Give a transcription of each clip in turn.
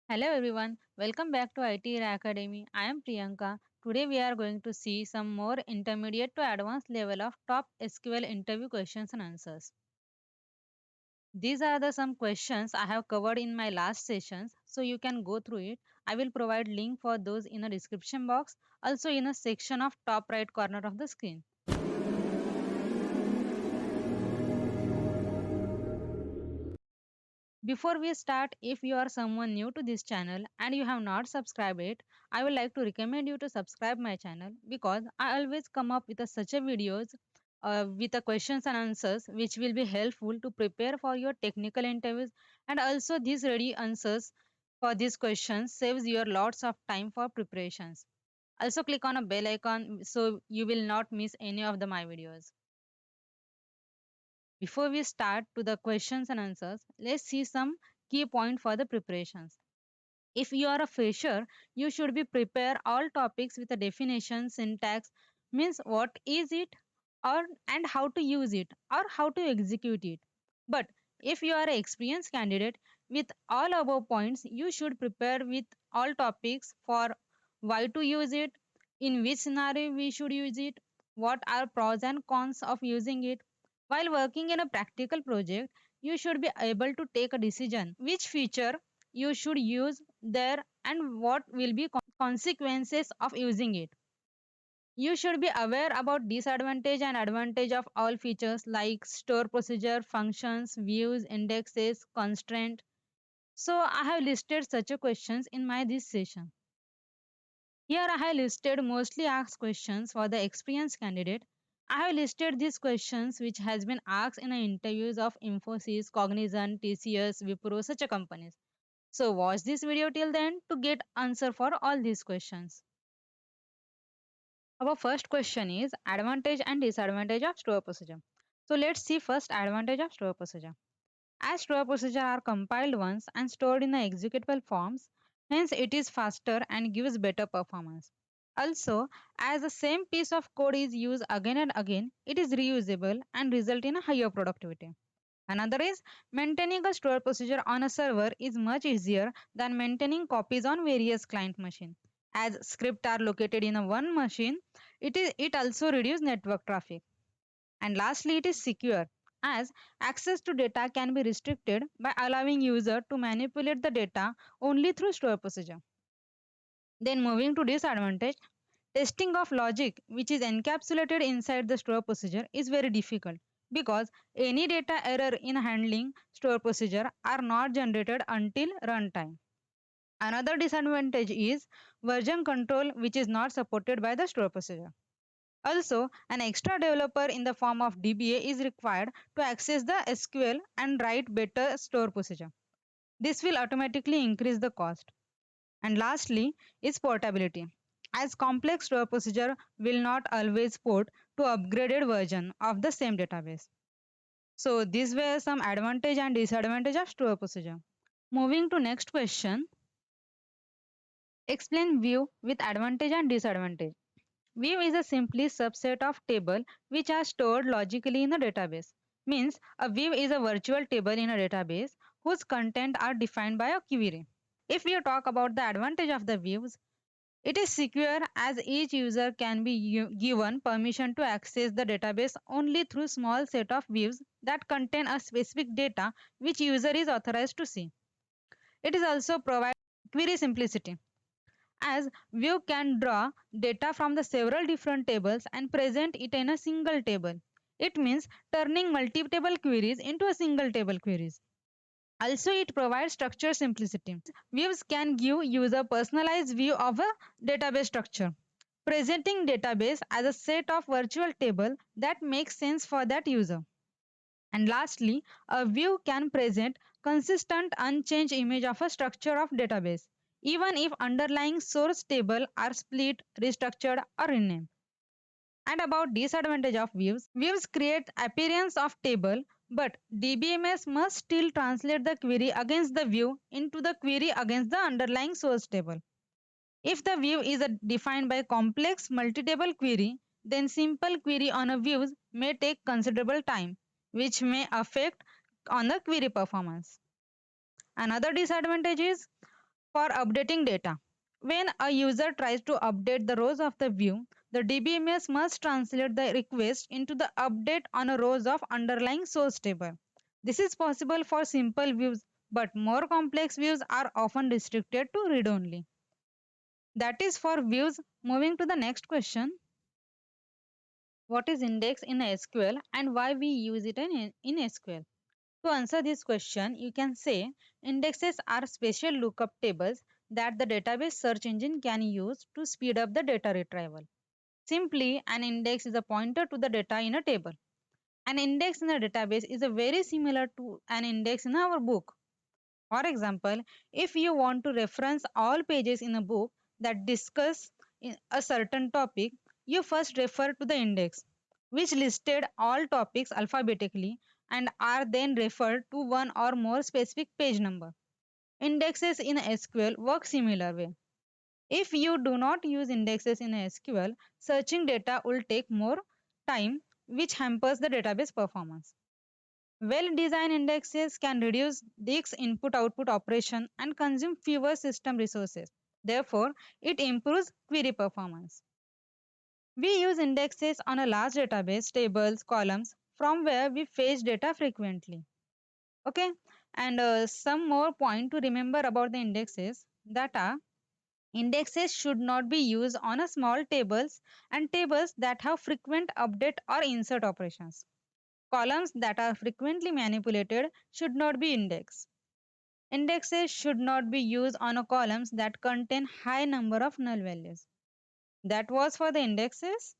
Hello everyone, welcome back to IT Academy. I am Priyanka. Today we are going to see some more intermediate to advanced level of top SQL interview questions and answers. These are the some questions I have covered in my last sessions, so you can go through it. I will provide link for those in the description box, also in a section of top right corner of the screen. Before we start, if you are someone new to this channel and you have not subscribed it, I would like to recommend you to subscribe my channel because I always come up with such a videos with the questions and answers which will be helpful to prepare for your technical interviews, and also these ready answers for these questions saves your lots of time for preparations. Also click on a bell icon so you will not miss any of my videos. Before we start to the questions and answers, let's see some key point for the preparations. If you are a fresher, you should be prepare all topics with a definition, syntax, means what is it or and how to use it or how to execute it. But if you are an experienced candidate with all above points, you should prepare with all topics for why to use it, in which scenario we should use it, what are pros and cons of using it. While working in a practical project, you should be able to take a decision which feature you should use there and what will be consequences of using it. You should be aware about disadvantage and advantage of all features like store procedure, functions, views, indexes, constraint. So I have listed such a questions in my this session. Here I have listed mostly asked questions for the experienced candidate. I have listed these questions which has been asked in the interviews of Infosys, Cognizant, TCS, Wipro, such a companies. So watch this video till the end to get answer for all these questions. Our first question is advantage and disadvantage of store procedure. So let's see first advantage of store procedure. As store procedure are compiled once and stored in the executable forms, hence it is faster and gives better performance. Also, as the same piece of code is used again and again, it is reusable and result in a higher productivity. Another is maintaining a store procedure on a server is much easier than maintaining copies on various client machine. As scripts are located in a one machine, it also reduces network traffic. And lastly, it is secure as access to data can be restricted by allowing user to manipulate the data only through store procedure. Then moving to disadvantage, testing of logic which is encapsulated inside the store procedure is very difficult because any data error in handling store procedure are not generated until runtime. Another disadvantage is version control which is not supported by the store procedure. Also, an extra developer in the form of DBA is required to access the SQL and write better store procedure. This will automatically increase the cost. And lastly is portability. As complex store procedure will not always port to upgraded version of the same database. So these were some advantage and disadvantage of store procedure. Moving to next question, explain view with advantage and disadvantage. View is a simply subset of table which are stored logically in a database. Means a view is a virtual table in a database whose content are defined by a query. If we talk about the advantage of the views, it is secure as each user can be given permission to access the database only through small set of views that contain a specific data which user is authorized to see. It is also provide query simplicity as view can draw data from the several different tables and present it in a single table. It means turning multi-table queries into a single table queries. Also, it provides structure simplicity. Views can give user personalized view of a database structure, presenting database as a set of virtual table that makes sense for that user. And lastly, a view can present consistent unchanged image of a structure of database, even if underlying source table are split, restructured, or renamed. And about disadvantage of views, views create appearance of table, but DBMS must still translate the query against the view into the query against the underlying source table. If the view is defined by complex multi-table query, then simple query on a views may take considerable time, which may affect on the query performance. Another disadvantage is For updating data, when a user tries to update the rows of the view, the DBMS must translate the request into the update on a rows of underlying source table. This is possible for simple views, but more complex views are often restricted to read only. That is for views. Moving to the next question, what is index in SQL and why we use it in SQL? To answer this question, you can say indexes are special lookup tables that the database search engine can use to speed up the data retrieval. Simply, an index is a pointer to the data in a table. An index in a database is a very similar to an index in our book. For example, if you want to reference all pages in a book that discuss a certain topic, you first refer to the index, which listed all topics alphabetically and are then referred to one or more specific page number. Indexes in SQL work similar way. If you do not use indexes in SQL, searching data will take more time, which hampers the database performance. Well-designed indexes can reduce this input-output operation and consume fewer system resources. Therefore, it improves query performance. We use indexes on a large database, tables, columns, from where we fetch data frequently. Okay, and some more point to remember about the indexes that are indexes should not be used on a small tables and tables that have frequent update or insert operations. Columns that are frequently manipulated should not be indexed. Indexes should not be used on a columns that contain high number of null values. That was for the indexes.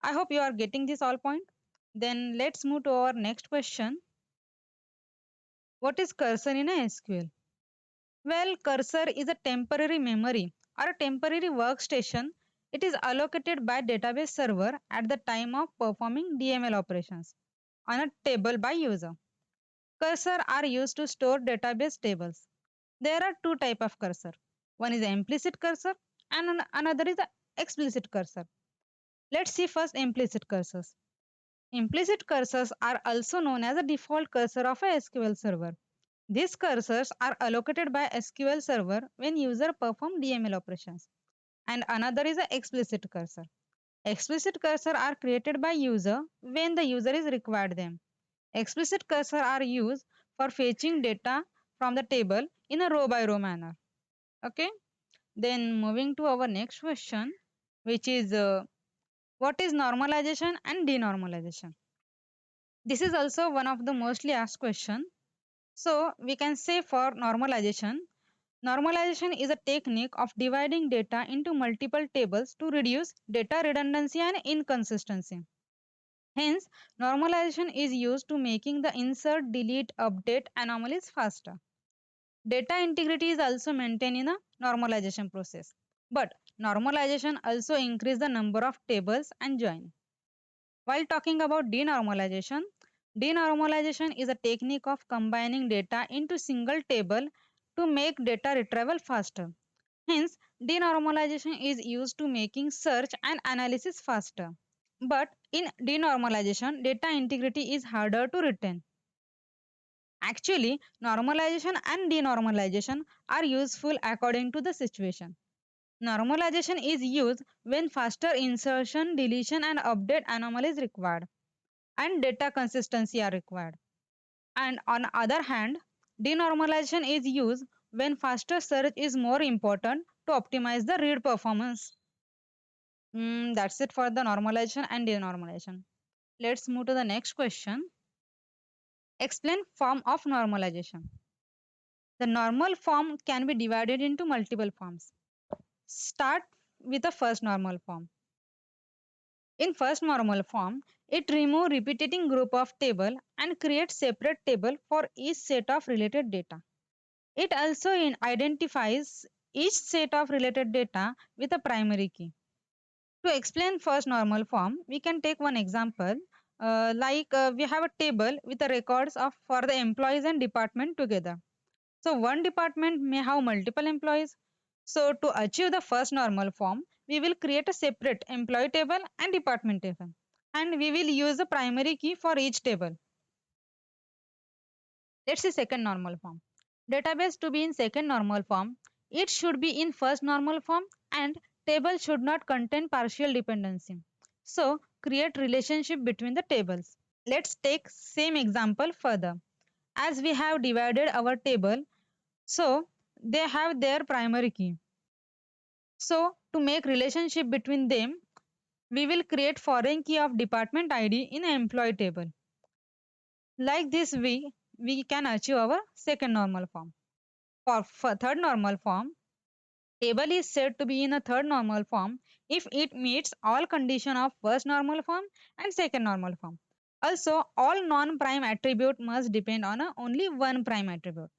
I hope you are getting this all point. Then let's move to our next question. What is cursor in a SQL? Well, cursor is a temporary memory or a temporary workstation. It is allocated by database server at the time of performing DML operations on a table by user. Cursor are used to store database tables. There are two type of cursor. One is the implicit cursor and another is the explicit cursor. Let's see first implicit cursors. Implicit cursors are also known as a default cursor of a SQL server. These cursors are allocated by SQL server when user perform DML operations. And another is the explicit cursor. Explicit cursor are created by user when the user is required them. Explicit cursor are used for fetching data from the table in a row by row manner. Okay. Then moving to our next question, which is what is normalization and denormalization? This is also one of the mostly asked question. So we can say for normalization, normalization is a technique of dividing data into multiple tables to reduce data redundancy and inconsistency. Hence, normalization is used to making the insert, delete, update anomalies faster. Data integrity is also maintained in a normalization process. But normalization also increase the number of tables and join. While talking about denormalization, denormalization is a technique of combining data into single table to make data retrieval faster. Hence, denormalization is used to making search and analysis faster. But in denormalization, data integrity is harder to retain. Actually, normalization and denormalization are useful according to the situation. Normalization is used when faster insertion, deletion, and update anomalies required, and data consistency are required. And on other hand, denormalization is used when faster search is more important to optimize the read performance. That's it for the normalization and denormalization. Let's move to the next question. Explain form of normalization. The normal form can be divided into multiple forms. Start with the first normal form. In first normal form, it removes repeating group of table and creates separate table for each set of related data. It also identifies each set of related data with a primary key. To explain first normal form, we can take one example. We have a table with the records of for the employees and department together. So one department may have multiple employees. So to achieve the first normal form, we will create a separate employee table and department table. And we will use the primary key for each table. Let's see second normal form. Database to be in second normal form. It should be in first normal form and table should not contain partial dependency. So create relationship between the tables. Let's take same example further. As we have divided our table, so they have their primary key. So to make relationship between them, we will create foreign key of department ID in employee table. Like this, we can achieve our second normal form. For third normal form, table is said to be in a third normal form if it meets all condition of first normal form and second normal form. Also, all non-prime attribute must depend on only one prime attribute.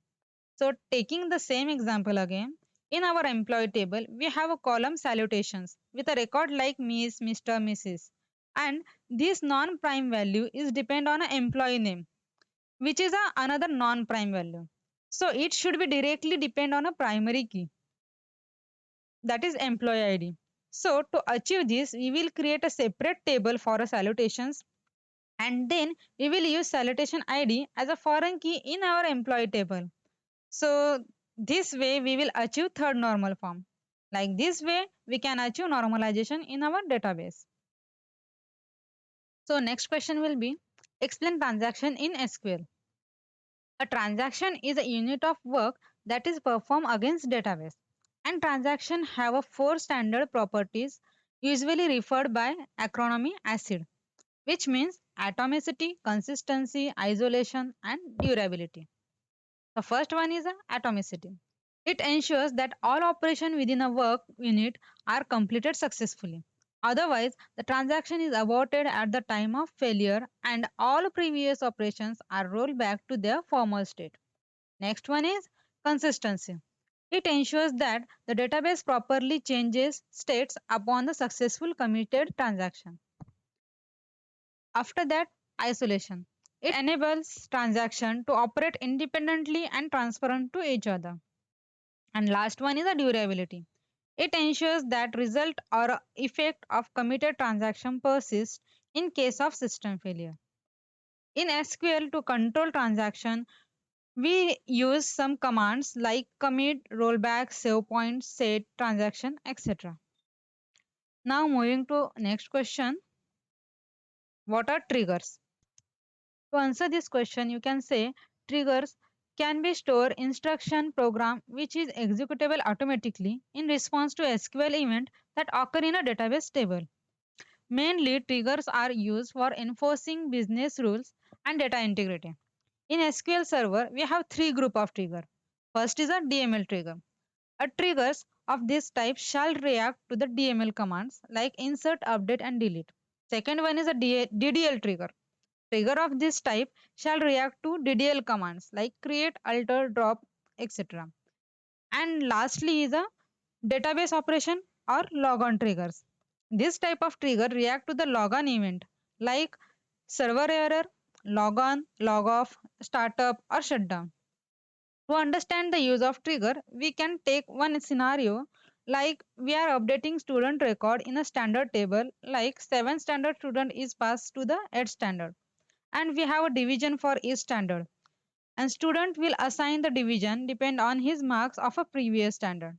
So taking the same example again, in our employee table, we have a column salutations with a record like Miss, Mr., Mrs. And this non-prime value is depend on an employee name, which is another non-prime value. So it should be directly depend on a primary key, that is employee ID. So to achieve this, we will create a separate table for a salutations and then we will use salutation ID as a foreign key in our employee table. So this way we will achieve third normal form. Like this way we can achieve normalization in our database. So next question will be explain transaction in SQL. A transaction is a unit of work that is performed against database. And transaction have a four standard properties usually referred by acronym ACID, which means atomicity, consistency, isolation and durability. The first one is atomicity. It ensures that all operations within a work unit are completed successfully. Otherwise, the transaction is aborted at the time of failure and all previous operations are rolled back to their former state. Next one is consistency. It ensures that the database properly changes states upon the successful committed transaction. After that, isolation. It enables transaction to operate independently and transparent to each other. And last one is the durability. It ensures that result or effect of committed transaction persists in case of system failure. In SQL to control transaction, we use some commands like commit, rollback, save point, set, transaction, etc. Now moving to next question, what are triggers? To answer this question, you can say triggers can be stored instruction program which is executable automatically in response to SQL event that occur in a database table. Mainly, triggers are used for enforcing business rules and data integrity. In SQL Server, we have three group of trigger. First is a DML trigger. A triggers of this type shall react to the DML commands like insert, update, and delete. Second one is a DDL trigger. Trigger of this type shall react to DDL commands like create, alter, drop, etc. And lastly is a database operation or logon triggers. This type of trigger react to the logon event like server error, logon, log off, startup or shutdown. To understand the use of trigger, we can take one scenario like we are updating student record in a standard table like 7 standard student is passed to the 8 standard and we have a division for each standard and student will assign the division depend on his marks of a previous standard.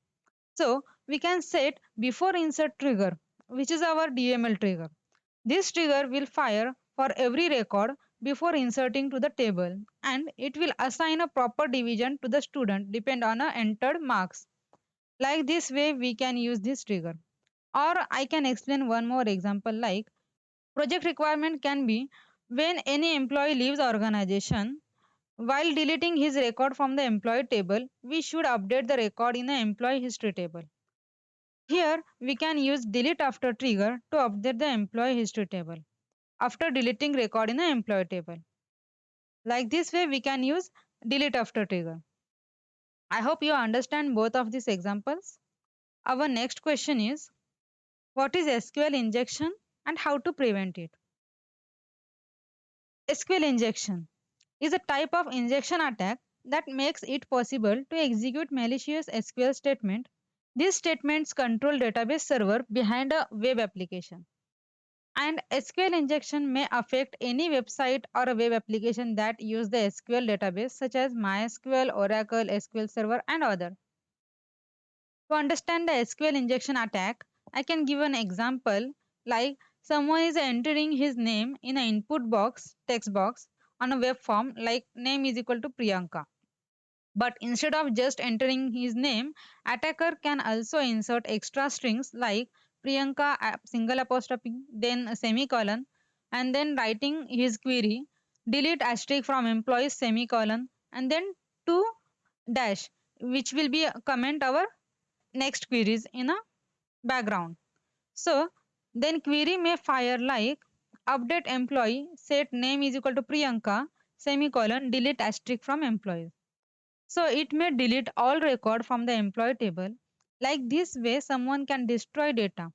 So we can set before insert trigger which is our DML trigger. This trigger will fire for every record before inserting to the table and it will assign a proper division to the student depend on a entered marks. Like this way we can use this trigger. Or I can explain one more example like project requirement can be when any employee leaves organization while deleting his record from the employee table, we should update the record in the employee history table. Here, we can use delete after trigger to update the employee history table after deleting record in the employee table. Like this way, we can use delete after trigger. I hope you understand both of these examples. Our next question is, what is SQL injection and how to prevent it? SQL injection is a type of injection attack that makes it possible to execute malicious SQL statement. These statements control database server behind a web application. And SQL injection may affect any website or a web application that use the SQL database such as MySQL, Oracle, SQL Server and other. To understand the SQL injection attack, I can give an example like someone is entering his name in an input box, text box on a web form like name is equal to Priyanka. But instead of just entering his name, attacker can also insert extra strings like Priyanka single apostrophe, then a semicolon, and then writing his query, delete asterisk from employees semicolon, and then two dash, which will be comment our next queries in a background. So then query may fire like update employee set name is equal to Priyanka semicolon delete asterisk from employees. So it may delete all record from the employee table. Like this way, someone can destroy data.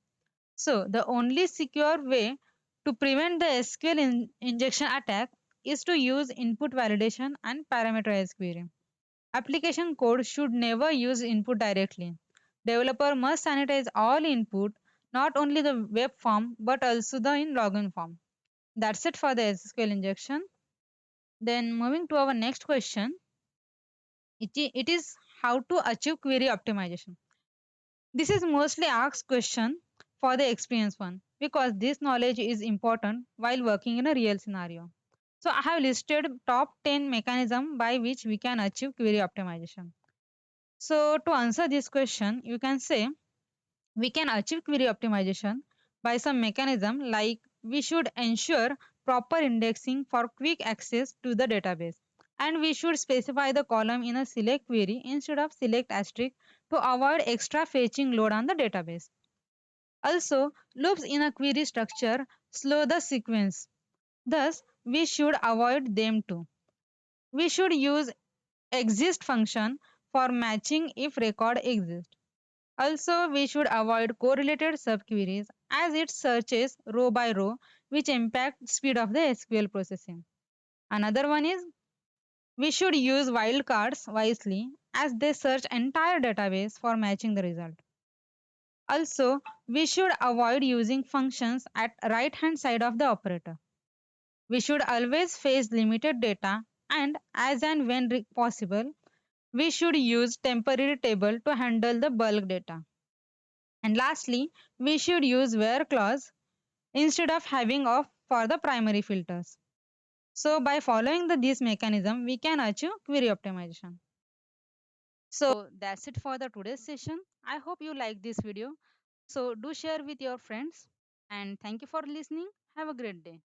So the only secure way to prevent the SQL injection attack is to use input validation and parameterized query. Application code should never use input directly. Developer must sanitize all input, not only the web form but also the in login form. That's it for the SQL injection. Then moving to our next question, it is how to achieve query optimization. This is mostly asked question for the experienced one because this knowledge is important while working in a real scenario. So I have listed top 10 mechanism by which we can achieve query optimization. So to answer this question, you can say we can achieve query optimization by some mechanism like we should ensure proper indexing for quick access to the database, and we should specify the column in a select query instead of select asterisk to avoid extra fetching load on the database. Also, loops in a query structure slow the sequence. Thus, we should avoid them too. We should use exist function for matching if record exists. Also, we should avoid correlated subqueries as it searches row by row, which impact speed of the SQL processing. Another one is we should use wildcards wisely as they search entire database for matching the result. Also, we should avoid using functions at right hand side of the operator. We should always face limited data and as and when possible, we should use temporary table to handle the bulk data. And lastly, we should use where clause instead of having off for the primary filters. So by following this mechanism, we can achieve query optimization. So that's it for the today's session. I hope you like this video. So do share with your friends and thank you for listening. Have a great day.